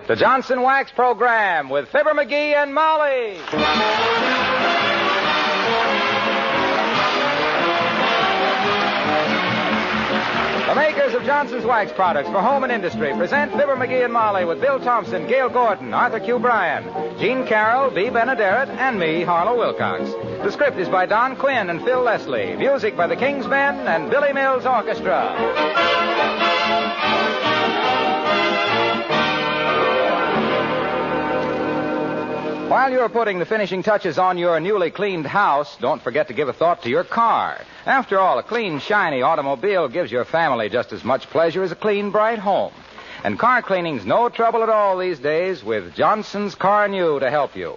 The Johnson Wax Program with Fibber McGee and Molly. The makers of Johnson's Wax products for home and industry present Fibber McGee and Molly with Bill Thompson, Gail Gordon, Arthur Q. Bryan, Gene Carroll, Bea Benaderet, and me, Harlow Wilcox. The script is by Don Quinn and Phil Leslie. Music by the King's Men and Billy Mills Orchestra. While you're putting the finishing touches on your newly cleaned house, don't forget to give a thought to your car. After all, a clean, shiny automobile gives your family just as much pleasure as a clean, bright home. And car cleaning's no trouble at all these days with Johnson's Car New to help you.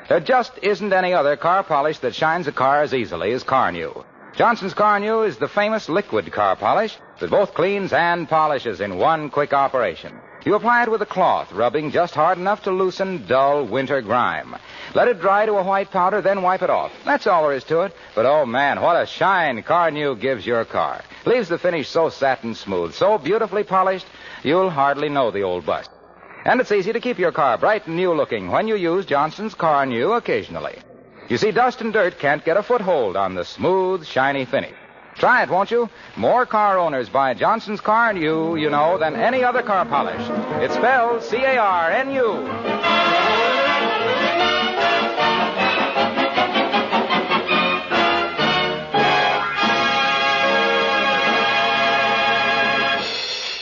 There just isn't any other car polish that shines a car as easily as Car New. Johnson's Car New is the famous liquid car polish that both cleans and polishes in one quick operation. You apply it with a cloth, rubbing just hard enough to loosen dull winter grime. Let it dry to a white powder, then wipe it off. That's all there is to it. But, oh, man, what a shine Car New gives your car. Leaves the finish so satin smooth, so beautifully polished, you'll hardly know the old bust. And it's easy to keep your car bright and new-looking when you use Johnson's Car New occasionally. You see, dust and dirt can't get a foothold on the smooth, shiny finish. Try it, won't you? More car owners buy Johnson's Car New, you know, than any other car polish. It's spelled C-A-R-N-U.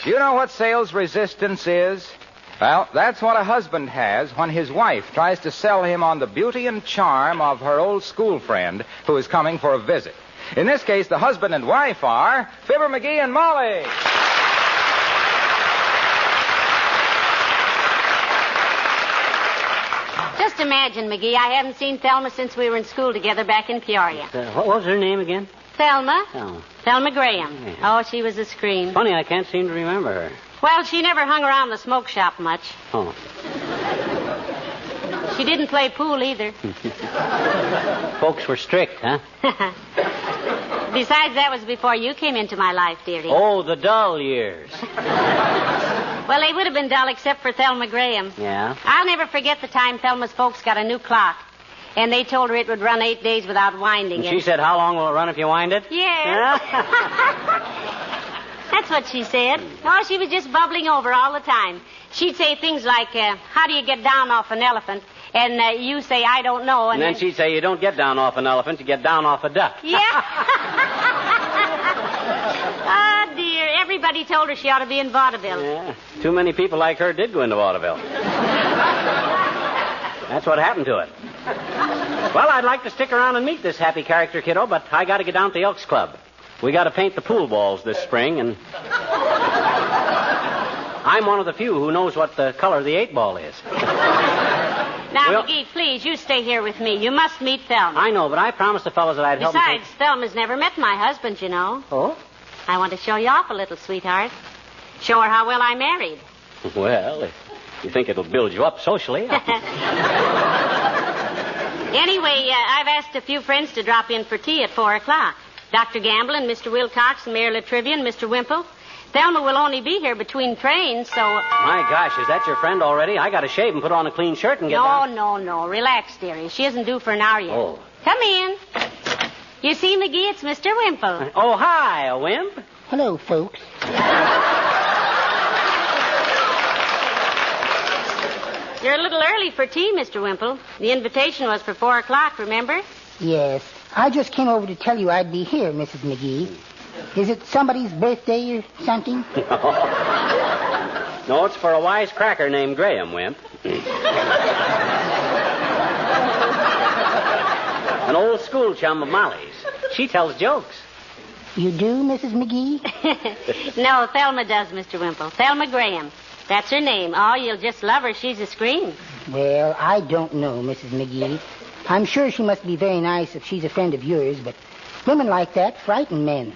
Do you know what sales resistance is? Well, that's what a husband has when his wife tries to sell him on the beauty and charm of her old school friend who is coming for a visit. In this case, the husband and wife are Fibber McGee and Molly. Just imagine, McGee, I haven't seen Thelma since we were in school together back in Peoria. What was her name again? Thelma? Oh. Thelma Graham. Yeah. Oh, she was a scream. Funny, I can't seem to remember her. Well, she never hung around the smoke shop much. Oh. She didn't play pool either. Folks were strict, huh? Besides, that was before you came into my life, dearie. Oh, the dull years. Well, they would have been dull except for Thelma Graham. Yeah? I'll never forget the time Thelma's folks got a new clock. And they told her it would run 8 days without winding it. She said, how long will it run if you wind it? Yeah. That's what she said. Oh, she was just bubbling over all the time. She'd say things like, how do you get down off an elephant? And you say, I don't know. And then she'd say, you don't get down off an elephant, you get down off a duck. Yeah. Oh, dear. Everybody told her she ought to be in vaudeville. Yeah. Too many people like her did go into vaudeville. That's what happened to it. Well, I'd like to stick around and meet this happy character, kiddo, but I got to get down to the Elks Club. We got to paint the pool balls this spring, and I'm one of the few who knows what the color of the 8-ball is. Now, McGee, please, you stay here with me. You must meet Thelma. I know, but I promised the fellows that I'd help them. Besides, Thelma's never met my husband, you know. Oh? I want to show you off a little, sweetheart. Show her how well I married. Well, if you think it'll build you up socially. Anyway, I've asked a few friends to drop in for tea at 4 o'clock. Dr. Gamble and Mr. Wilcox and Mayor Latrivia and Mr. Wimple. Thelma will only be here between trains, so... My gosh, is that your friend already? I got to shave and put on a clean shirt and get down. No. Relax, dearie. She isn't due for an hour yet. Oh. Come in. You see, McGee, it's Mr. Wimple. Oh, hi, a wimp. Hello, folks. You're a little early for tea, Mr. Wimple. The invitation was for 4 o'clock, remember? Yes. I just came over to tell you I'd be here, Mrs. McGee. Is it somebody's birthday or something? No, it's for a wise cracker named Graham, Wimp. An old school chum of Molly's. She tells jokes. You do, Mrs. McGee? No, Thelma does, Mr. Wimple. Thelma Graham. That's her name. Oh, you'll just love her. She's a scream. Well, I don't know, Mrs. McGee. I'm sure she must be very nice if she's a friend of yours, but women like that frighten men.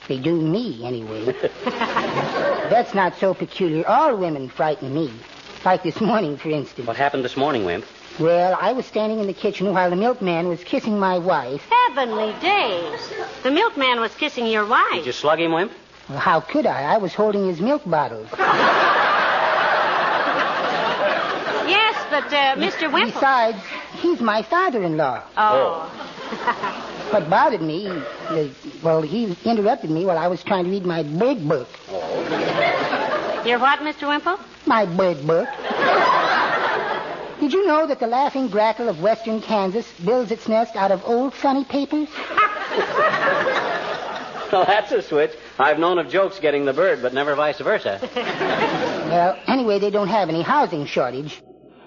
They do me, anyway. That's not so peculiar. All women frighten me. Like this morning, for instance. What happened this morning, Wimp? Well, I was standing in the kitchen while the milkman was kissing my wife. Heavenly days. The milkman was kissing your wife. Did you slug him, Wimp? Well, how could I? I was holding his milk bottles. but Mr. Wimple... Besides, he's my father-in-law. Oh. What bothered me, he interrupted me while I was trying to read my bird book. Your what, Mr. Wimple? My bird book. Did you know that the laughing grackle of western Kansas builds its nest out of old funny papers? Well, that's a switch. I've known of jokes getting the bird, but never vice versa. Well, anyway, they don't have any housing shortage.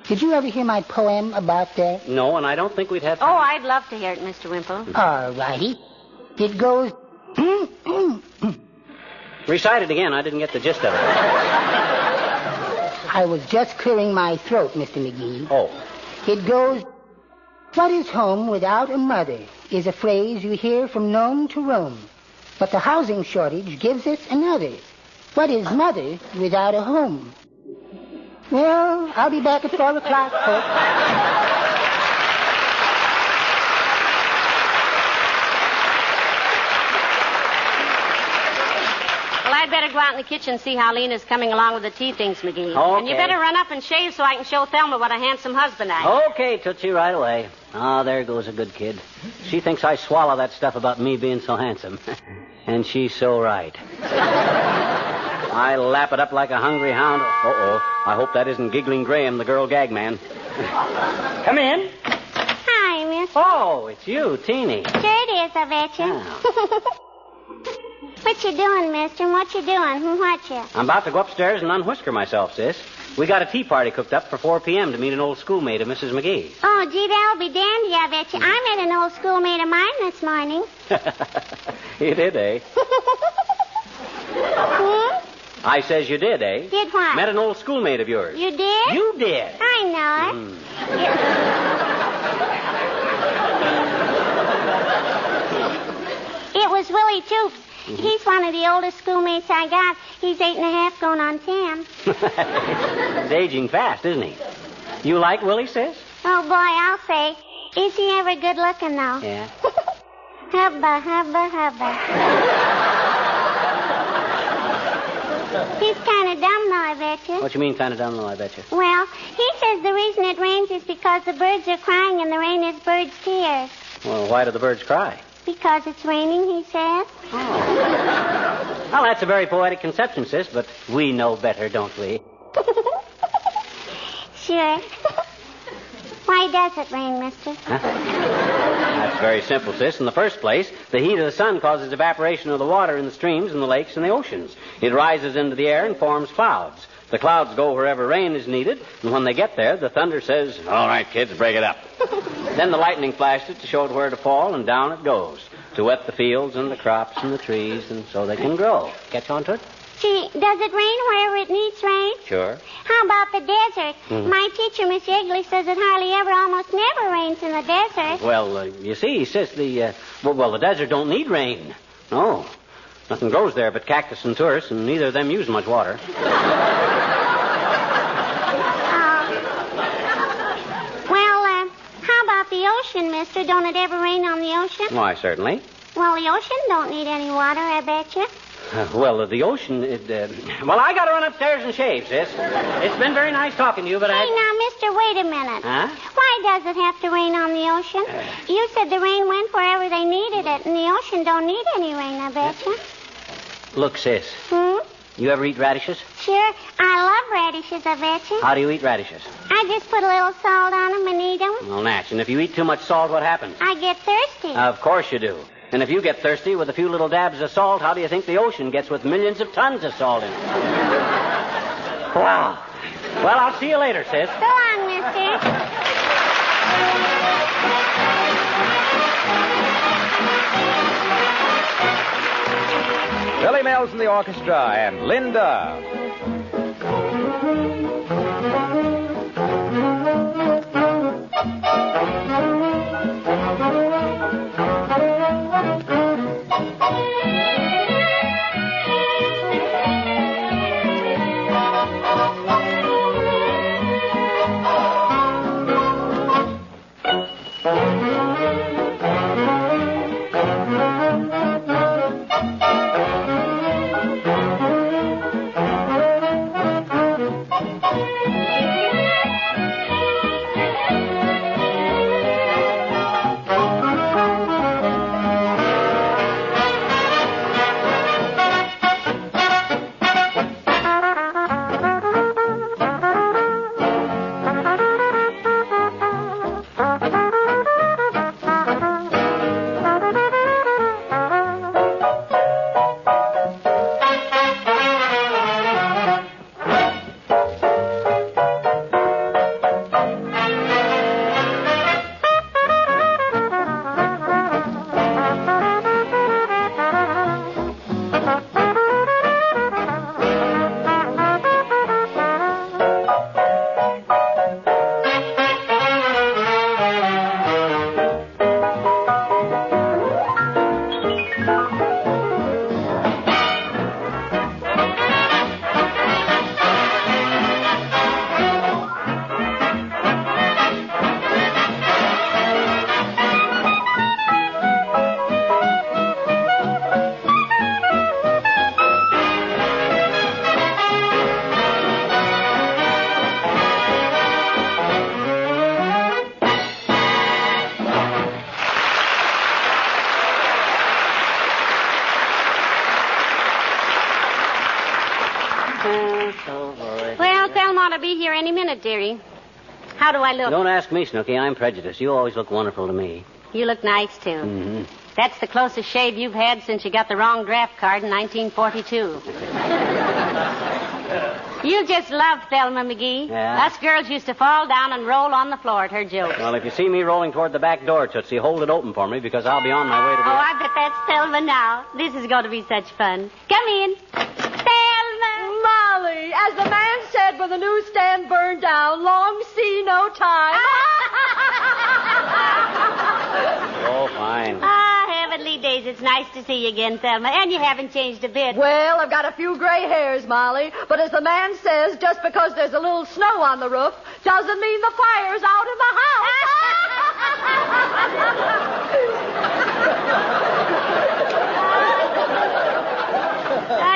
Did you ever hear my poem about that? No, and I don't think we'd have time. Oh, I'd love to hear it, Mr. Wimple. All righty. It goes... Recite it again. I didn't get the gist of it. I was just clearing my throat, Mr. McGee. Oh. It goes... What is home without a mother is a phrase you hear from Nome to Rome. But the housing shortage gives us another. What is mother without a home? Well, I'll be back at 4 o'clock, folks. Well, I'd better go out in the kitchen and see how Lena's coming along with the tea things, McGee. Okay. And you better run up and shave so I can show Thelma what a handsome husband I am. Okay, Tootsie, right away. Ah, there goes a good kid. She thinks I swallow that stuff about me being so handsome. And she's so right. I lap it up like a hungry hound. Uh-oh. I hope that isn't Giggling Graham, the girl gag man. Come in. Hi, miss. Oh, it's you, Teeny. Sure it is, I bet you. Oh. What you doing, mister? And what you doing? What you? I'm about to go upstairs and unwhisker myself, sis. We got a tea party cooked up for 4 p.m. to meet an old schoolmate of Mrs. McGee. Oh, gee, that'll be dandy, I bet you. I met an old schoolmate of mine this morning. You did, eh? I says you did, eh? Did what? Met an old schoolmate of yours. You did? You did. I know it. It was Willie Toops. He's one of the oldest schoolmates I got. He's 8.5 going on 10. He's aging fast, isn't he? You like Willie, sis? Oh, boy, I'll say. Is he ever good looking, though? Yeah. Hubba, hubba, hubba. He's kind of dumb, though, I bet you. What you mean kind of dumb, though, I bet you? Well, he says the reason it rains is because the birds are crying and the rain is birds' tears. Well, why do the birds cry? Because it's raining, he says. Oh. Well, that's a very poetic conception, sis, but we know better, don't we? Sure. Why does it rain, mister? Huh? That's very simple, sis. In the first place, the heat of the sun causes evaporation of the water in the streams and the lakes and the oceans. It rises into the air and forms clouds. The clouds go wherever rain is needed, and when they get there, the thunder says, "All right, kids, break it up." Then the lightning flashes to show it where to fall, and down it goes, to wet the fields and the crops and the trees, and so they can grow. Catch on to it? Gee, does it rain wherever it needs rain? Sure. How about the desert? My teacher, Miss Yegley, says it hardly ever, almost never rains in the desert. Well, you see, sis, the desert don't need rain. No. Nothing grows there but cactus and tourists, and neither of them use much water. How about the ocean, mister? Don't it ever rain on the ocean? Why, certainly. Well, the ocean don't need any water, I bet you. The ocean, I gotta run upstairs and shave, sis. It's been very nice talking to you, but Hey, now, mister, wait a minute. Huh? Why does it have to rain on the ocean? You said the rain went wherever they needed it, and the ocean don't need any rain, I bet you. Look, sis. You ever eat radishes? Sure. I love radishes, I bet you. How do you eat radishes? I just put a little salt on them and eat them. Well, Natch, and if you eat too much salt, what happens? I get thirsty. Of course you do. And if you get thirsty with a few little dabs of salt, how do you think the ocean gets with millions of tons of salt in it? Wow. Well, I'll see you later, sis. Go on, mister. Billy Mills and the orchestra and Linda. any minute, dearie. How do I look? Don't ask me, Snooky. I'm prejudiced. You always look wonderful to me. You look nice, too. Mm-hmm. That's the closest shave you've had since you got the wrong draft card in 1942. You just love Thelma McGee. Yeah? Us girls used to fall down and roll on the floor at her jokes. Well, if you see me rolling toward the back door, Tootsie, hold it open for me because I'll be on my way to the... Oh, I bet that's Thelma now. This is going to be such fun. Come in. Thelma! Molly, as the man said when the newsstand burned down, long see no time. Oh, fine. Ah, heavenly days. It's nice to see you again, Thelma. And you haven't changed a bit. Well, I've got a few gray hairs, Molly, but as the man says, just because there's a little snow on the roof doesn't mean the fire's out in the house.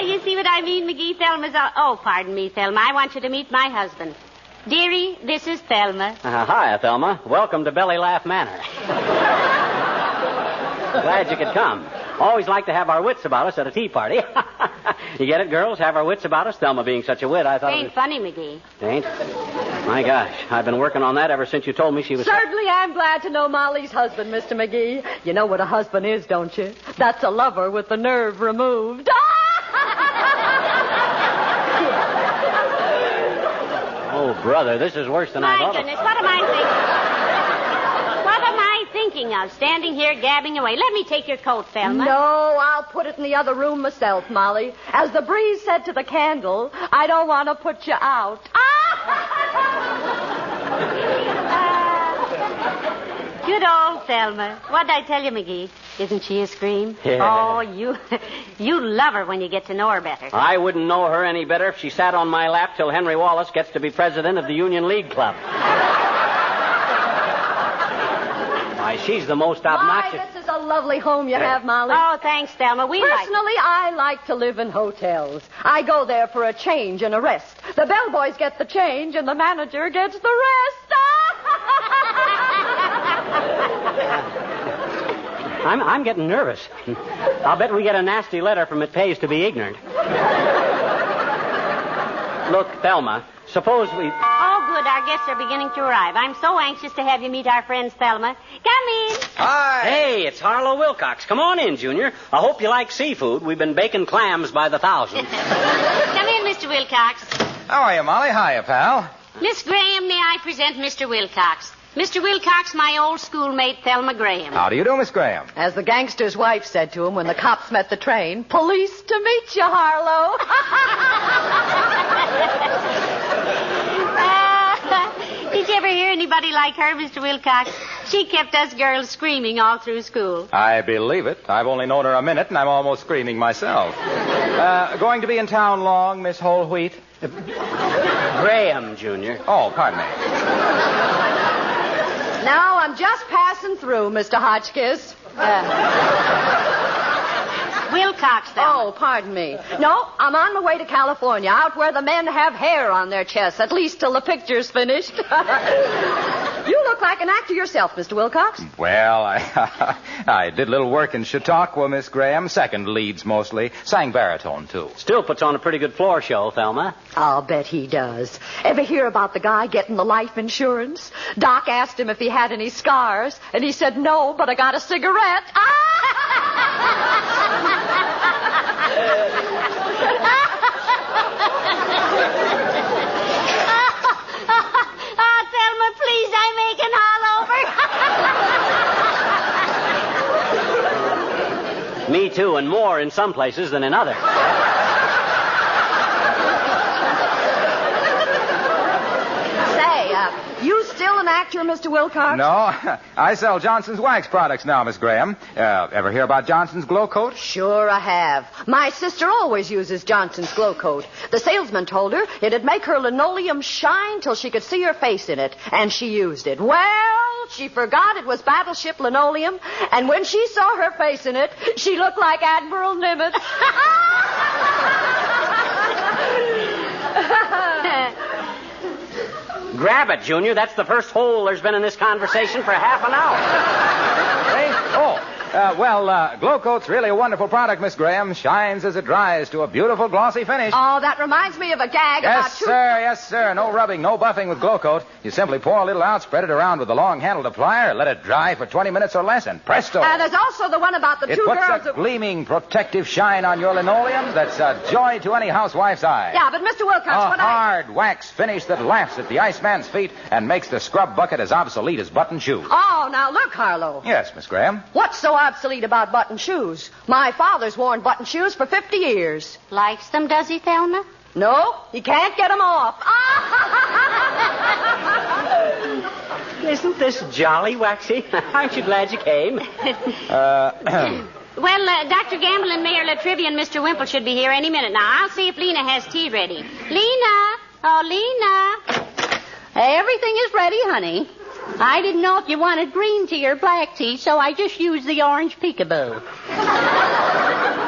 You see what I mean, McGee? Thelma's... Oh, pardon me, Thelma. I want you to meet my husband. Dearie, this is Thelma. Hi, Thelma. Welcome to Belly Laugh Manor. Glad you could come. Always like to have our wits about us at a tea party. You get it, girls? Have our wits about us? Thelma being such a wit, I thought Ain't funny, McGee. Ain't? My gosh, I've been working on that ever since you told me she was... Certainly I'm glad to know Molly's husband, Mr. McGee. You know what a husband is, don't you? That's a lover with the nerve removed. Oh, brother, this is worse than I thought. My goodness, what am I thinking of? Standing here gabbing away. Let me take your coat, Thelma. No, I'll put it in the other room myself, Molly. As the breeze said to the candle, I don't want to put you out. Good old Thelma. What'd I tell you, McGee? Isn't she a scream? Yeah. Oh, you love her when you get to know her better. I wouldn't know her any better if she sat on my lap till Henry Wallace gets to be president of the Union League Club. Why, she's the most obnoxious... Why, this is a lovely home you have, Molly. Oh, thanks, Thelma. Personally, I like to live in hotels. I go there for a change and a rest. The bellboys get the change and the manager gets the rest. I'm getting nervous. I'll bet we get a nasty letter from It Pays to Be Ignorant. Look, Thelma, suppose we... Oh, good. Our guests are beginning to arrive. I'm so anxious to have you meet our friends, Thelma. Come in. Hi. Hey, it's Harlow Wilcox. Come on in, Junior. I hope you like seafood. We've been baking clams by the thousands. Come in, Mr. Wilcox. How are you, Molly? Hiya, pal. Miss Graham, may I present Mr. Wilcox? Mr. Wilcox, my old schoolmate, Thelma Graham. How do you do, Miss Graham? As the gangster's wife said to him when the cops met the train, police to meet you, Harlow. Did you ever hear anybody like her, Mr. Wilcox? She kept us girls screaming all through school. I believe it. I've only known her a minute, and I'm almost screaming myself. Going to be in town long, Miss Whole Wheat? Graham, Junior. Oh, pardon me. Now, I'm just passing through, Mr. Hotchkiss. Wilcox, Thelma. Oh, pardon me. No, I'm on my way to California, out where the men have hair on their chests, at least till the picture's finished. You look like an actor yourself, Mr. Wilcox. Well, I did a little work in Chautauqua, Miss Graham. Second leads mostly. Sang baritone, too. Still puts on a pretty good floor show, Thelma. I'll bet he does. Ever hear about the guy getting the life insurance? Doc asked him if he had any scars, and he said, no, but I got a cigarette. Thelma, please, I'm making all over. Me too, and more in some places than in others. You still an actor, Mr. Wilcox? No, I sell Johnson's wax products now, Miss Graham. Ever hear about Johnson's Glow Coat? Sure I have. My sister always uses Johnson's Glow Coat. The salesman told her it'd make her linoleum shine till she could see her face in it, and she used it. Well, she forgot it was battleship linoleum, and when she saw her face in it, she looked like Admiral Nimitz. Grab it, Junior. That's the first hole there's been in this conversation for half an hour. Hey? Oh, Glow Coat's really a wonderful product, Miss Graham. Shines as it dries to a beautiful glossy finish. Oh, that reminds me of a gag about Yes, sir. No rubbing, no buffing with Glow Coat. You simply pour a little out, spread it around with a long-handled applier, let it dry for 20 minutes or less, and presto. There's also the one about the two girls. It puts a gleaming, protective shine on your linoleum that's a joy to any housewife's eye. Yeah, but Mr. Wilcox, hard wax finish that laughs at the Iceman's feet and makes the scrub bucket as obsolete as button shoes. Oh, now look, Harlow. Yes, Miss Graham. What's so obsolete about button shoes? My father's worn button shoes for 50 years. Likes them, does he, Thelma? No, he can't get them off. Isn't this jolly, Waxy? Aren't you glad you came? Well, Dr. Gamble and Mayor Latrivia and Mr. Wimple should be here any minute now. I'll see if Lena has tea ready. Lena! Oh, Lena! Everything is ready, honey. I didn't know if you wanted green tea or black tea, so I just used the orange peekaboo.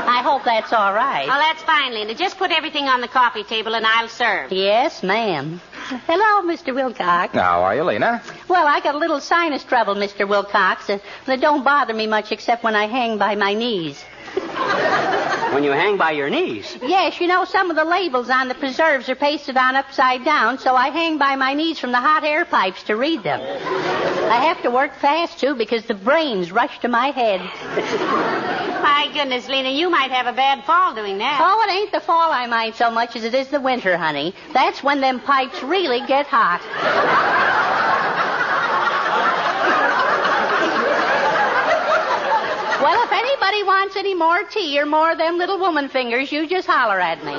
I hope that's all right. Oh, that's fine, Lena. Just put everything on the coffee table and I'll serve. Yes, ma'am. Hello, Mr. Wilcox. How are you, Lena? Well, I got a little sinus trouble, Mr. Wilcox. That don't bother me much except when I hang by my knees. When you hang by your knees? Yes, you know, some of the labels on the preserves are pasted on upside down, so I hang by my knees from the hot air pipes to read them. I have to work fast, too, because the brains rush to my head. My goodness, Lena, you might have a bad fall doing that. Oh, it ain't the fall I mind so much as it is the winter, honey. That's when them pipes really get hot. Well, if anybody wants any more tea or more of them little woman fingers, you just holler at me.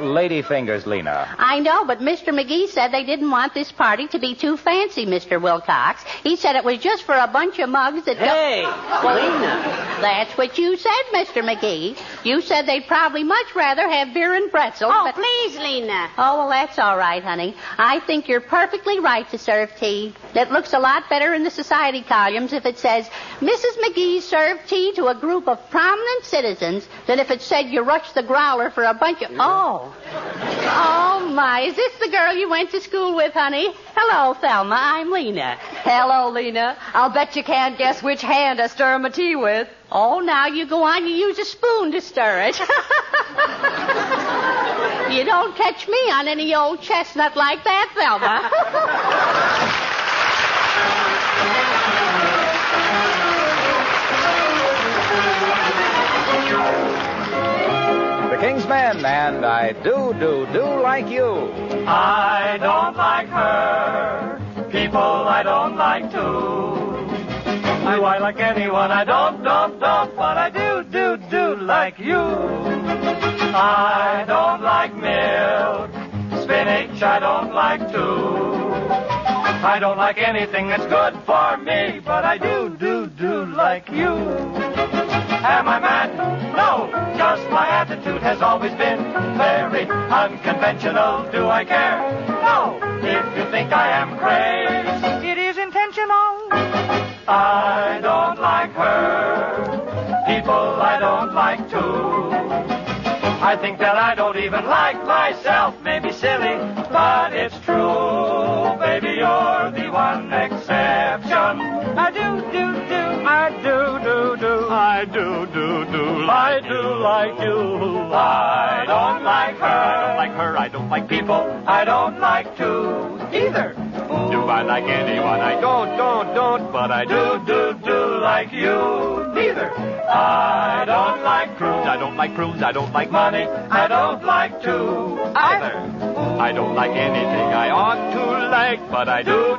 Lady fingers, Lena. I know, but Mr. McGee said they didn't want this party to be too fancy, Mr. Wilcox. He said it was just for a bunch of mugs that... Hey, Lena. That's what you said, Mr. McGee. You said they'd probably much rather have beer and pretzels. Oh, but... please, Lena. Oh, well, that's all right, honey. I think you're perfectly right to serve tea. It looks a lot better in the society columns if it says, Mrs. McGee served tea to a group of prominent citizens than if it said you rushed the growler for a bunch of... Oh, my. Is this the girl you went to school with, honey? Hello, Thelma. I'm Lena. Hello, Lena. I'll bet you can't guess which hand I stir my tea with. Oh, now you go on. You use a spoon to stir it. You don't catch me on any old chestnut like that, Thelma. The King's Men, and I do like you. I don't like her. People I don't like too. Do I like anyone? I don't, but I do like you. I don't like milk. Spinach I don't like too. I don't like anything that's good for me, but I do like you. Am I mad? No, just my attitude has always been very unconventional. Do I care? No, if you think I am crazy, it is intentional. I don't like her. People I don't like too. I think that I don't even like myself. Maybe silly, but it's true. Baby, you're the one exception. I do like you. I don't like her. I don't like people. I don't like to either. Do I like anyone? I don't, but I do like you. Neither. I don't like cruise. I don't like prunes. I don't like money. I don't like to either. I don't like anything I ought to like, but I do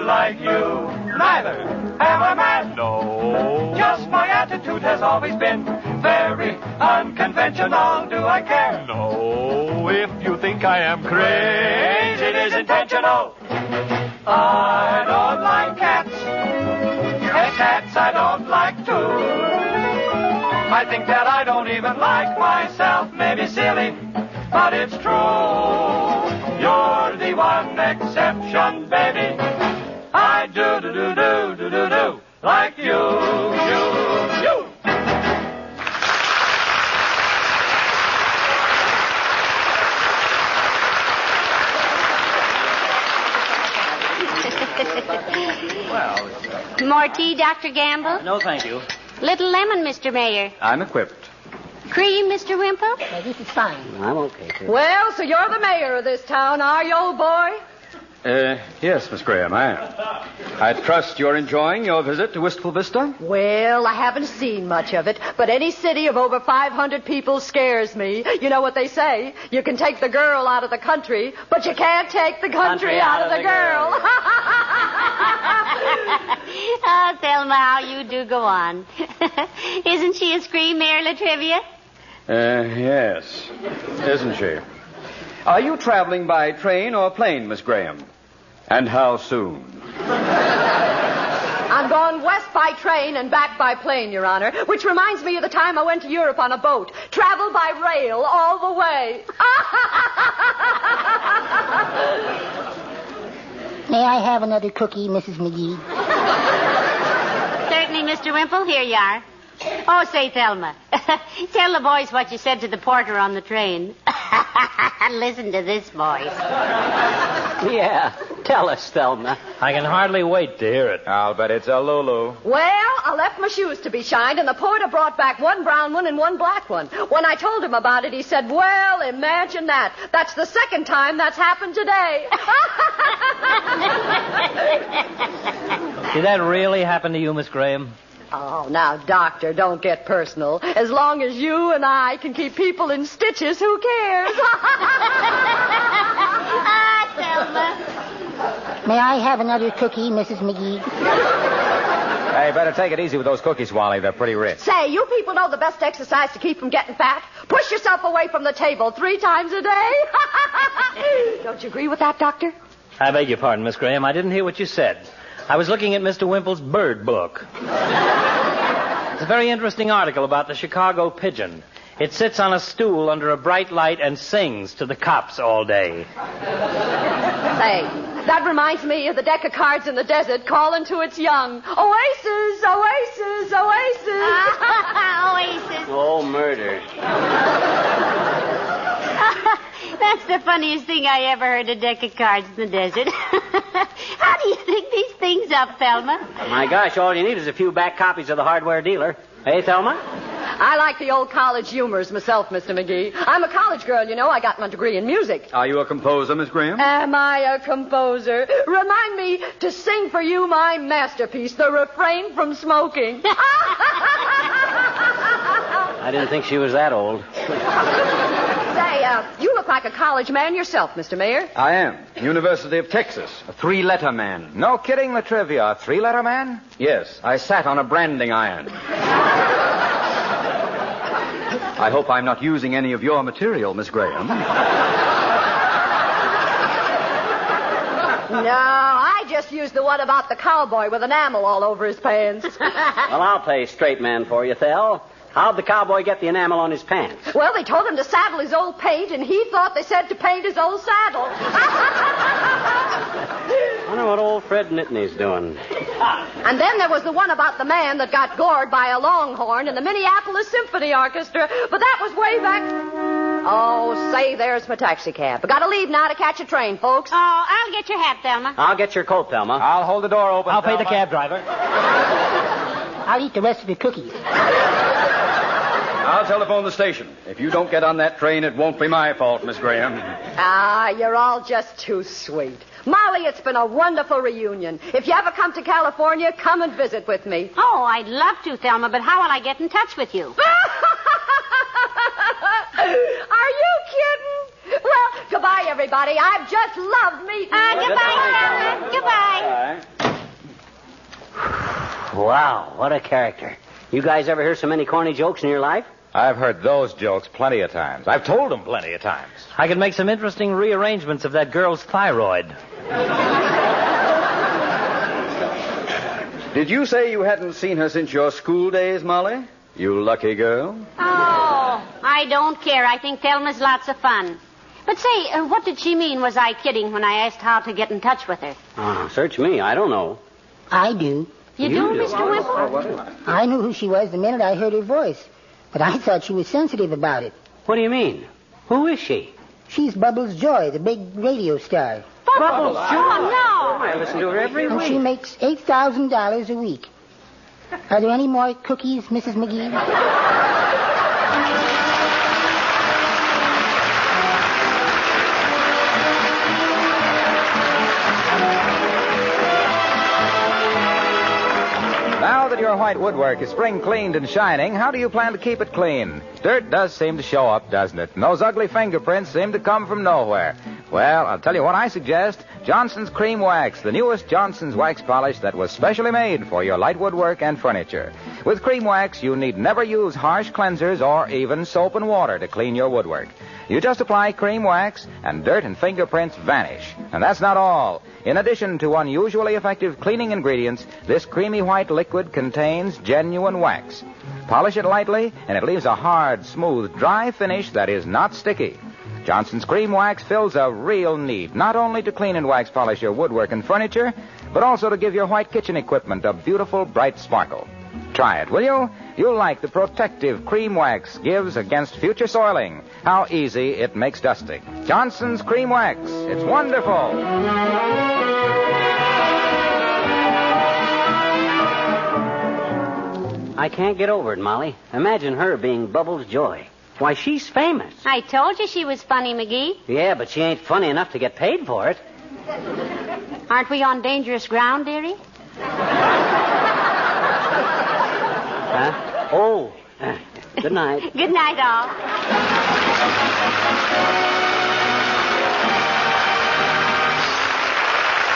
like you. Neither. Am I mad? No. Just my attitude has always been very unconventional. Do I care? No. If you think I am crazy, it is intentional. I don't like cats. Cats I don't like too. I think that I don't even like myself. Maybe silly, but it's true. You're the one exception, baby. I do like you. Well, More tea, Dr. Gamble? No, thank you. Little lemon, Mr. Mayor. I'm equipped. Cream, Mr. Wimple? This is fine. I'm okay, too. Well, so you're the mayor of this town, are you, old boy? Yes, Miss Graham, I am. I trust you're enjoying your visit to Wistful Vista? Well, I haven't seen much of it, but any city of over 500 people scares me. You know what they say? You can take the girl out of the country, but you can't take the country out of the girl. Oh, Thelma, how you do go on. Isn't she a scream, Mayor Latrivia? Yes. Isn't she? Are you traveling by train or plane, Miss Graham? And how soon? I'm going west by train and back by plane, Your Honor, which reminds me of the time I went to Europe on a boat. Traveled by rail all the way. May I have another cookie, Mrs. McGee? Certainly, Mr. Wimple. Here you are. Oh, say, Thelma, tell the boys what you said to the porter on the train. Listen to this voice. Yeah, tell us, Thelma. I can hardly wait to hear it. I'll bet it's a Lulu. Well, I left my shoes to be shined, and the porter brought back one brown one and one black one. When I told him about it, he said, well, imagine that. That's the second time that's happened today. Did that really happen to you, Miss Graham? Oh, now, Doctor, don't get personal. As long as you and I can keep people in stitches, who cares? Thelma. May I have another cookie, Mrs. McGee? Hey, better take it easy with those cookies, Wally. They're pretty rich. Say, you people know the best exercise to keep from getting fat? Push yourself away from the table 3 times a day. Don't you agree with that, Doctor? I beg your pardon, Miss Graham. I didn't hear what you said. I was looking at Mr. Wimple's bird book. It's a very interesting article about the Chicago pigeon. It sits on a stool under a bright light and sings to the cops all day. Say, that reminds me of the deck of cards in the desert calling to its young. Oasis, oasis, oasis. Oasis. Oh, murder. That's the funniest thing I ever heard, a deck of cards in the desert. How do you think these things up, Thelma? My gosh, all you need is a few back copies of the hardware dealer. Hey, Thelma? I like the old college humors myself, Mr. McGee. I'm a college girl, you know. I got my degree in music. Are you a composer, Miss Graham? Am I a composer? Remind me to sing for you my masterpiece, the refrain from smoking. I didn't think she was that old. Say, you look like a college man yourself, Mr. Mayor. I am. University of Texas. A 3-letter man. No kidding, Latrivia. A 3-letter man? Yes, I sat on a branding iron. I hope I'm not using any of your material, Miss Graham. No, I just used the one about the cowboy with enamel all over his pants. Well, I'll play straight man for you, Thel. How'd the cowboy get the enamel on his pants? Well, they told him to saddle his old paint, and he thought they said to paint his old saddle. I wonder what old Fred Nittany's doing. And then there was the one about the man that got gored by a longhorn in the Minneapolis Symphony Orchestra, but that was way back... Oh, say, there's my taxi cab. I gotta leave now to catch a train, folks. Oh, I'll get your hat, Thelma. I'll get your coat, Thelma. I'll hold the door open. I'll pay the Thelma. cab driver. I'll eat the rest of the cookies. I'll telephone the station. If you don't get on that train, it won't be my fault, Miss Graham. Ah, you're all just too sweet. Molly, it's been a wonderful reunion. If you ever come to California, come and visit with me. Oh, I'd love to, Thelma, but how will I get in touch with you? Are you kidding? Well, goodbye, everybody. I've just loved meeting you. Goodbye, Thelma. Goodbye. Wow, what a character. You guys ever hear so many corny jokes in your life? I've heard those jokes plenty of times. I've told them plenty of times. I could make some interesting rearrangements of that girl's thyroid. Did you say you hadn't seen her since your school days, Molly? You lucky girl. Oh, I don't care. I think Thelma's lots of fun. But say, what did she mean? Was I kidding when I asked how to get in touch with her? Search me. I don't know. I do. You do, Mr. Wimple? I knew who she was the minute I heard her voice, but I thought she was sensitive about it. What do you mean? Who is she? She's Bubbles Joy, the big radio star. Bubbles Bubbles, Oh, no. I listen to her every And week. she makes $8,000 a week. Are there any more cookies, Mrs. McGee? Now that your white woodwork is spring cleaned and shining, how do you plan to keep it clean? Dirt does seem to show up, doesn't it? And those ugly fingerprints seem to come from nowhere. Well, I'll tell you what I suggest. Johnson's Cream Wax, the newest Johnson's wax polish that was specially made for your light woodwork and furniture. With Cream Wax, you need never use harsh cleansers or even soap and water to clean your woodwork. You just apply Cream Wax, and dirt and fingerprints vanish. And that's not all. In addition to unusually effective cleaning ingredients, this creamy white liquid contains genuine wax. Polish it lightly, and it leaves a hard, smooth, dry finish that is not sticky. Johnson's Cream Wax fills a real need, not only to clean and wax polish your woodwork and furniture, but also to give your white kitchen equipment a beautiful, bright sparkle. Try it, will you? You'll like the protective Cream Wax gives against future soiling. How easy it makes dusting. Johnson's Cream Wax. It's wonderful. I can't get over it, Molly. Imagine her being Bubbles' joy. Why, she's famous. I told you she was funny, McGee. Yeah, but she ain't funny enough to get paid for it. Aren't we on dangerous ground, dearie? Huh? Oh. Good night. Good night, all.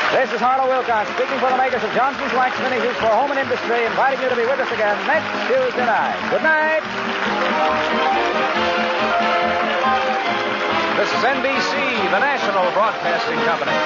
This is Harlow Wilcox speaking for the makers of Johnson's Wax Finishes for Home and Industry, inviting you to be with us again next Tuesday night. Good night. This is NBC, the national broadcasting company.